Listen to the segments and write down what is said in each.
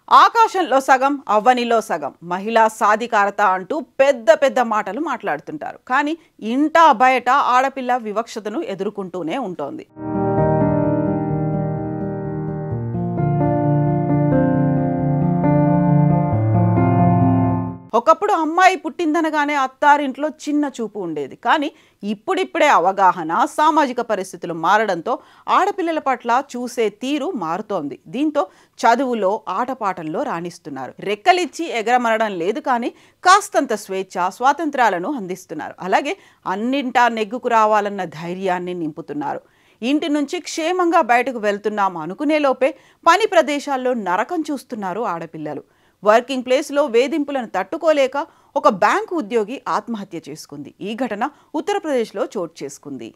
ఆకాశంలో సగం అవ్వనిలో సగం మహిళా సాధికారత అంటూ పెద్ద పెద్ద మాటలు మాట్లాడుతుంటారు. కానీ ఇంటా బయట ఆడపిల్ల వివక్షతను ఎదుర్కొంటూనే ఉంటోంది. ఒకప్పుడు అమ్మాయి పుట్టిందనగానే అత్తారింట్లో చిన్న చూపు ఉండేది. కానీ ఇప్పుడిప్పుడే అవగాహన, సామాజిక పరిస్థితులు మారడంతో ఆడపిల్లల పట్ల చూసే తీరు మారుతోంది. దీంతో చదువులో, ఆటపాటల్లో రాణిస్తున్నారు. రెక్కలిచ్చి ఎగరమనడం లేదు, కానీ కాస్తంత స్వేచ్ఛ, స్వాతంత్రాలను అందిస్తున్నారు. అలాగే అన్నింటా నెగ్గుకు రావాలన్న ధైర్యాన్ని నింపుతున్నారు. ఇంటి నుంచి క్షేమంగా బయటకు వెళ్తున్నాం అనుకునే లోపే పని ప్రదేశాల్లో నరకం చూస్తున్నారు ఆడపిల్లలు. వర్కింగ్ ప్లేస్లో వేధింపులను తట్టుకోలేక ఒక బ్యాంకు ఉద్యోగి ఆత్మహత్య చేసుకుంది. ఈ ఘటన ఉత్తరప్రదేశ్లో చోటు చేసుకుంది.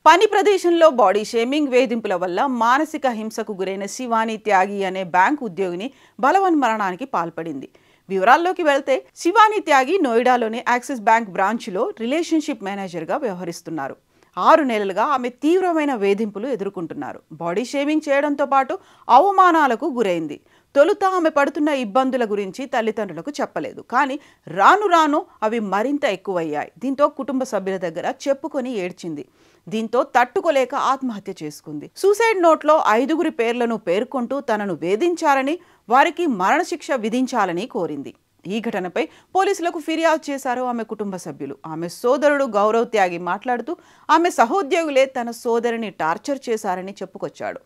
పని ప్రదేశంలో బాడీ షేమింగ్, వేధింపుల వల్ల మానసిక హింసకు గురైన శివాని త్యాగి అనే బ్యాంకు ఉద్యోగిని బలవన్మరణానికి పాల్పడింది. వివరాల్లోకి వెళ్తే, శివాని త్యాగి నోయిడాలోని యాక్సిస్ బ్యాంక్ బ్రాంచ్లో రిలేషన్షిప్ మేనేజర్గా వ్యవహరిస్తున్నారు. 6 నెలలుగా ఆమె తీవ్రమైన వేధింపులు ఎదుర్కొంటున్నారు. బాడీ షేమింగ్ చేయడంతో పాటు అవమానాలకు గురైంది. తొలుత ఆమె పడుతున్న ఇబ్బందుల గురించి తల్లిదండ్రులకు చెప్పలేదు. కానీ రాను రాను అవి మరింత ఎక్కువయ్యాయి. దీంతో కుటుంబ సభ్యుల దగ్గర చెప్పుకొని ఏడ్చింది. దీంతో తట్టుకోలేక ఆత్మహత్య చేసుకుంది. సూసైడ్ నోట్లో 5గురి పేర్లను పేర్కొంటూ తనను వేధించారని, వారికి మరణశిక్ష విధించాలని కోరింది. ఈ ఘటనపై పోలీసులకు ఫిర్యాదు చేశారు ఆమె కుటుంబ సభ్యులు. ఆమె సోదరుడు గౌరవ్ త్యాగి మాట్లాడుతూ, ఆమె సహోద్యోగులే తన సోదరిని టార్చర్ చేశారని చెప్పుకొచ్చాడు.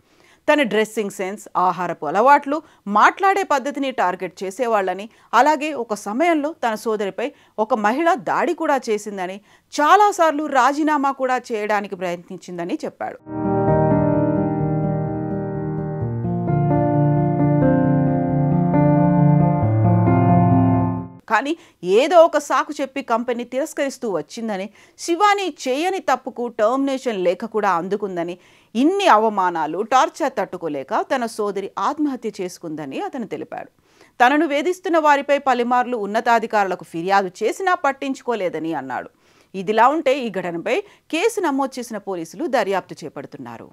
తన డ్రెస్సింగ్ సెన్స్, ఆహారపు అలవాట్లు, మాట్లాడే పద్ధతిని టార్గెట్ చేసేవాళ్ళని, అలాగే ఒక సమయంలో తన సోదరిపై ఒక మహిళ దాడి కూడా చేసిందని, చాలాసార్లు రాజీనామా కూడా చేయడానికి ప్రయత్నించిందని చెప్పాడు. కానీ ఏదో ఒక సాకు చెప్పి కంపెనీ తిరస్కరిస్తూ వచ్చిందని, శివాని చేయని తప్పుకు టర్మినేషన్ లేఖ కూడా అందుకుందని, ఇన్ని అవమానాలు, టార్చర్ తట్టుకోలేక తన సోదరి ఆత్మహత్య చేసుకుందని అతను తెలిపాడు. తనను వేధిస్తున్న వారిపై పలుమార్లు ఉన్నతాధికారులకు ఫిర్యాదు చేసినా పట్టించుకోలేదని అన్నాడు. ఇదిలా ఉంటే, ఈ ఘటనపై కేసు నమోదు చేసిన పోలీసులు దర్యాప్తు చేపడుతున్నారు.